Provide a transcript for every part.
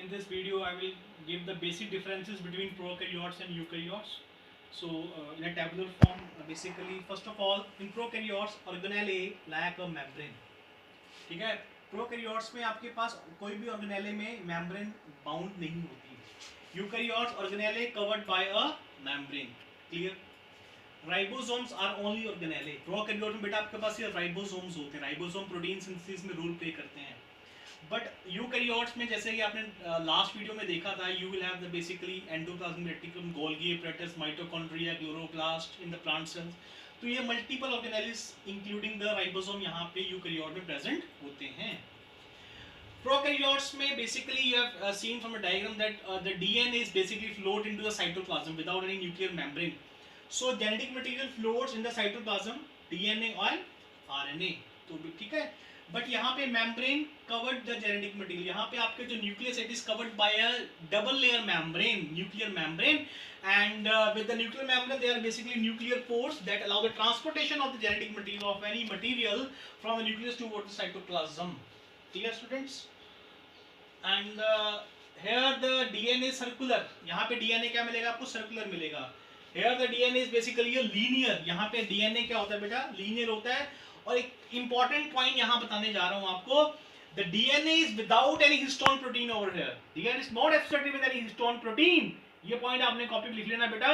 in this video I will give the basic differences between prokaryotes and eukaryotes. So in a tabular form, basically first of all in prokaryotes organelle lack a membrane. ठीक है, prokaryotes में आपके पास कोई भी ऑर्गेनेले में membrane bound नहीं होती है. Eukaryotes organelle covered by a membrane. Clear. Ribosomes are only organelle. Prokaryote में बेटा आपके पास ये राइबोसोम्स होते हैं. राइबोसोम प्रोटीन सिंथेसिस में रोल प्ले करते हैं. बट यूकैरियोट्स में जैसे कि आपने लास्ट वीडियो में देखा था, you will have the basically endoplasmic reticulum, Golgi apparatus, mitochondria, chloroplast in the plant cells. तो ये multiple organelles including the ribosome यहाँ पे यूकैरियोट में प्रेजेंट होते हैं. प्रोकैरियोट्स में basically you have seen from a diagram that the DNA is basically float into the cytoplasm without any nuclear membrane. So genetic material floats in the cytoplasm, DNA और RNA. तो ठीक है. But यहाँ पे membrane covered the genetic material. यहाँ पे आपके जो nucleus it is covered by a double layer membrane, nuclear membrane, and with the nuclear membrane there are basically nuclear pores that allow the transportation of the genetic material of any material from the nucleus towards the cytoplasm. Clear students? And here the DNA is circular. यहाँ पे DNA क्या मिलेगा आपको? Circular मिलेगा. Here the DNA is basically a linear. यहाँ पे DNA क्या होता है बेटा? लीनियर होता है. और एक important point यहाँ बताने जा रहा हूँ आपको. The DNA is without any histone protein over here. DNA is not associated with any histone protein. ये point आपने कॉपी में लिख लेना बेटा.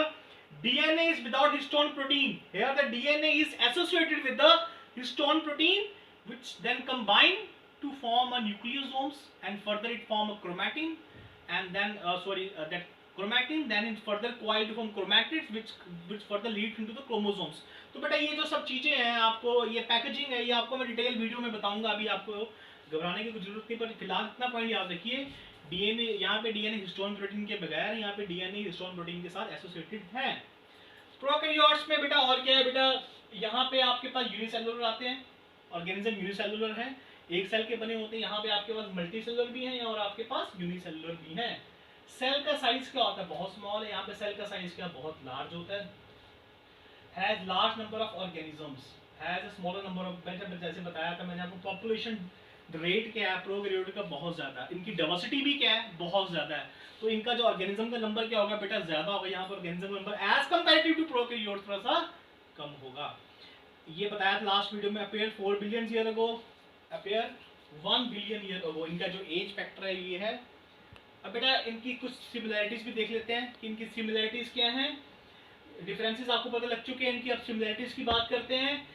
DNA is without histone protein. Here the DNA is associated with the histone protein, which then combine to form a nucleosomes, and further it form a chromatin, and then that chromatin then it further coil to form chromatids, which further leads into the chromosomes. तो बेटा ये जो सब चीजें हैं आपको, ये packaging है, ये आपको मैं डिटेल वीडियो में बताऊंगा. अभी आपको घबराने की कुछ जरूरत नहीं, पर फिलहाल इतना पॉइंट याद रखिए. डीएनए यहाँ पे डीएनए हिस्टोन प्रोटीन के बगैर, यहाँ पे डीएनए हिस्टोन प्रोटीन के साथ एसोसिएटेड है. प्रोकैरियोट्स में बेटा और क्या है बेटा, यहाँ पे आपके पास यूनिसेलुलर आते हैं. ऑर्गेनिज्म यूनिसेलुलर है, एक सेल के बने होते हैं. यहाँ पे आपके पास मल्टीसेलुलर भी हैं और आपके पास यूनिसेलुलर भी हैं. सेल का साइज क्या होता है? बहुत स्मॉल है. यहाँ पे सेल का साइज क्या? बहुत लार्ज होता है. Has large number of organisms, has a smaller number of, जैसे बताया था मैंने आपको, पॉपुलेशन रेट क्या है प्रोकैरियोट का? बहुत ज्यादा. इनकी डाइवर्सिटी भी क्या है? बहुत ज्यादा है. तो इनका जो ऑर्गेनिज्म का नंबर क्या होगा बेटा? ज्यादा होगा. यहाँ पर ऑर्गेनिज्म का number as comparative to prokaryote थोड़ा सा कम होगा. ये बताया था लास्ट वीडियो में. Appear 4 billion year ago, appear 1 billion year ago. इनका जो एज फैक्टर है ये है. अब बेटा इनकी कुछ सिमिलैरिटीज भी देख लेते हैं कि इनकी सिमिलैरिटीज क्या हैं. डिफरेंसेस आपको पता लग चुके हैं इनकी. अब सिमिलैरिटीज की बात करते हैं.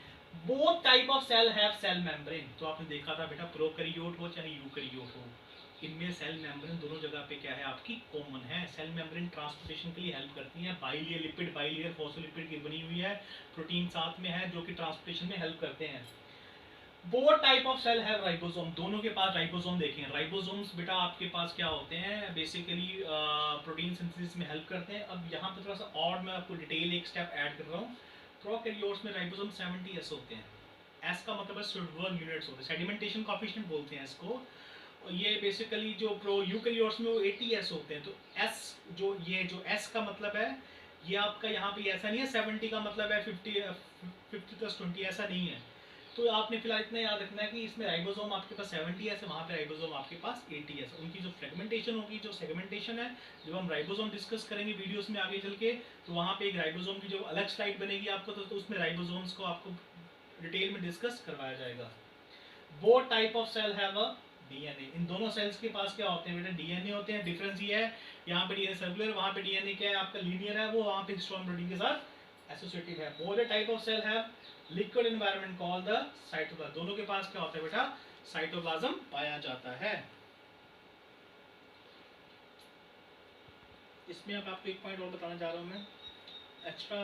Both type of cell have cell membrane. तो आपने देखा था बेटा प्रोकैरियोट हो चाहे यूकैरियोट हो, इनमें सेल मेम्ब्रेन दोनों जगह पे क्या है आपकी? कॉमन है. सेल मेम्ब्रेन ट्रांसपोर्टेशन के लिए हेल्प करती है. बाइलेयर लिपिड, बाइलेयर फॉस्फोलिपिड की बनी हुई है. प्रोटीन साथ में है जो कि ट्रांसपोर्टेशन में हेल्प करते हैं. Both type of cell have ribosome. दोनों के पास राइबोसोम देखें. राइबोसोम्स बेटा आपके पास क्या होते हैं? बेसिकली प्रोटीन सिंथेसिस में हेल्प करते हैं. अब यहाँ पे थोड़ा सा और मैं आपको डिटेल एक स्टेप ऐड कर रहा हूँ. प्रोकैरियोट्स में राइबोसोम 70s होते हैं. एस का मतलब है सिल्वर यूनिट्स होते हैं. सेडिमेंटेशन कोएफिशिएंट बोलते हैं इसको. ये बेसिकली जो प्रो यूकैरियोट्स में वो 80s होते हैं. तो एस जो ये जो एस का मतलब है, ये आपका यहाँ पे ऐसा नहीं है 70 का मतलब है 50+20, ऐसा नहीं है. तो आपने फिलहाल इतना याद रखना है कि इसमें राइबोसोम आपके पास 70s है, वहाँ पे राइबोसोम आपके पास 80s. उनकी जो फ्रेगमेंटेशन होगी, जो सेगमेंटेशन है, जब हम राइबोसोम डिस्कस करेंगे वीडियोस में आगे चल के, तो वहाँ पे एक राइबोसोम की जो अलग स्लाइड बनेगी आपको, तो उसमें राइबोसोम्स को आपको डिटेल में डिस्कस करवाया जाएगा. Both type of cell have a DNA. इन दोनों सेल्स के पास क्या होते हैं बेटा? डीएनए होते हैं. डिफरेंस ये है, यहाँ पे डीएनए सर्कुलर, वहाँ पे डीएनए क्या है आपका? लीनियर है. वो वहाँ पे हिस्टोन प्रोटीन के साथ एसोसिएटेड है. Both type of cell have liquid environment called the cytoplasm. दोनों के पास क्या होता है बेटा? साइटोप्लाज्म पाया जाता है. इसमें अब आपको एक पॉइंट और बताना चाह रहा हूँ मैं एक्स्ट्रा.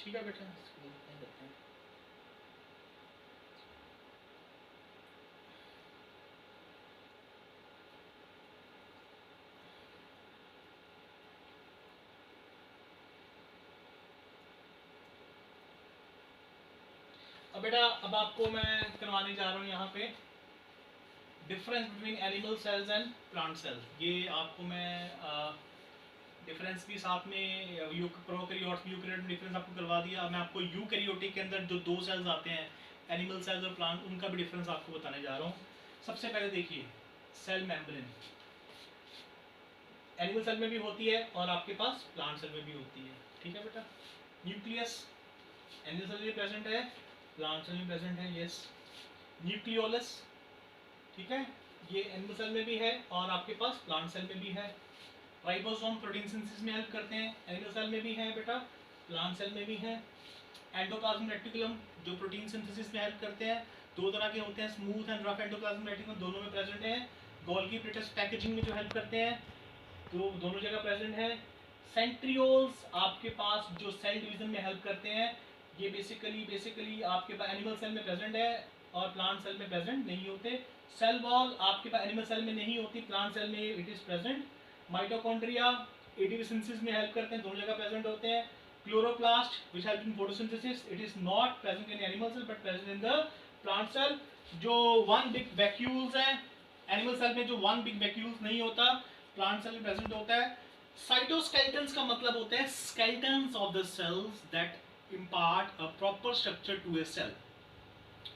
ठीक है बेटा, अब बेटा अब आपको मैं करवाने जा रहा हूँ यहाँ पे difference between animal cells and plant cells. ये आपको मैं डिफरेंस भी साथ में प्रोकैरियोट्स यूकैरियोट में डिफरेंस आपको करवा दिया. मैं आपको यूकैरियोटिक के अंदर जो दो सेल्स आते हैं, एनिमल सेल्स और प्लांट, उनका भी डिफरेंस आपको बताने जा रहा हूँ। सबसे पहले देखिए सेल मेम्ब्रेन, एनिमल सेल में भी होती है और आपके पास प्लांट सेल में भी होती है, ठीक है बेटा। न्यूक्लियस एनिमल सेल में प्रेजेंट है, प्लांट सेल में प्रेजेंट है, यस। न्यूक्लियोलस, ठीक है, ये एनिमल सेल में भी है और आपके पास प्लांट सेल में भी है। राइबोसोम प्रोटीन सिंथेसिस में हेल्प करते हैं, एनिमल सेल में भी है बेटा, प्लांट सेल में भी है। एंडोप्लाज्मिक रेटिकुलम जो प्रोटीन सिंथेसिस में हेल्प करते हैं, दो तरह के होते हैं, smooth and rough endoplasmic reticulum, दोनों में प्रेजेंट है। गोल्गी प्रोटीन पैकेजिंग में जो हेल्प करते हैं, तो दोनों जगह प्रेजेंट है। सेंट्रियोल्स आपके पास जो सेल डिवीजन में हेल्प करते हैं, ये बेसिकली आपके पास एनिमल सेल में प्रेजेंट है और प्लांट सेल में प्रेजेंट नहीं होते। सेल वॉल आपके पास एनिमल सेल में नहीं होती, प्लांट सेल में it is present. Mitochondria ATP synthesis में हेल्प करते हैं, दोनों जगह प्रेजेंट होते हैं। Chloroplast which help in photosynthesis, it is not present in animal cell but present in the plant cell. जो वन बिग वैक्यूल्स है, एनिमल सेल में जो वन बिग वैक्यूल्स नहीं होता, प्लांट सेल में प्रेजेंट होता है। साइटोस्केलेटन्स का मतलब होता है skeletons of the cell that impart a proper structure to a cell,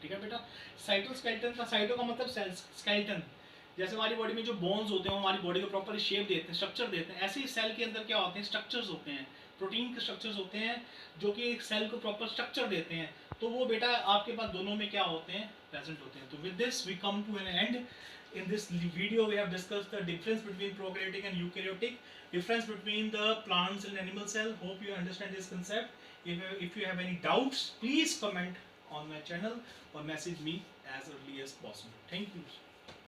ठीक है बेटा। साइटोस्केलेटन का, साइटो का मतलब सेल, स्केलेटन, जैसे हमारी बॉडी में जो बोन्स होते हैं वो हमारी बॉडी को प्रॉपर शेप देते हैं, स्ट्रक्चर देते हैं, ऐसे ही सेल के अंदर क्या होते हैं, स्ट्रक्चर्स होते हैं, प्रोटीन के स्ट्रक्चर्स होते हैं जो कि एक सेल को प्रॉपर स्ट्रक्चर देते हैं। तो वो बेटा आपके पास दोनों में क्या होते हैं, प्रेजेंट होते हैं। तो with this we come to an end. In this video we have discussed the difference between prokaryotic and eukaryotic, difference between the plants and animal cell. Hope you understand this concept. If you have any doubts, please comment on my channel or message me as early as possible. Thank you.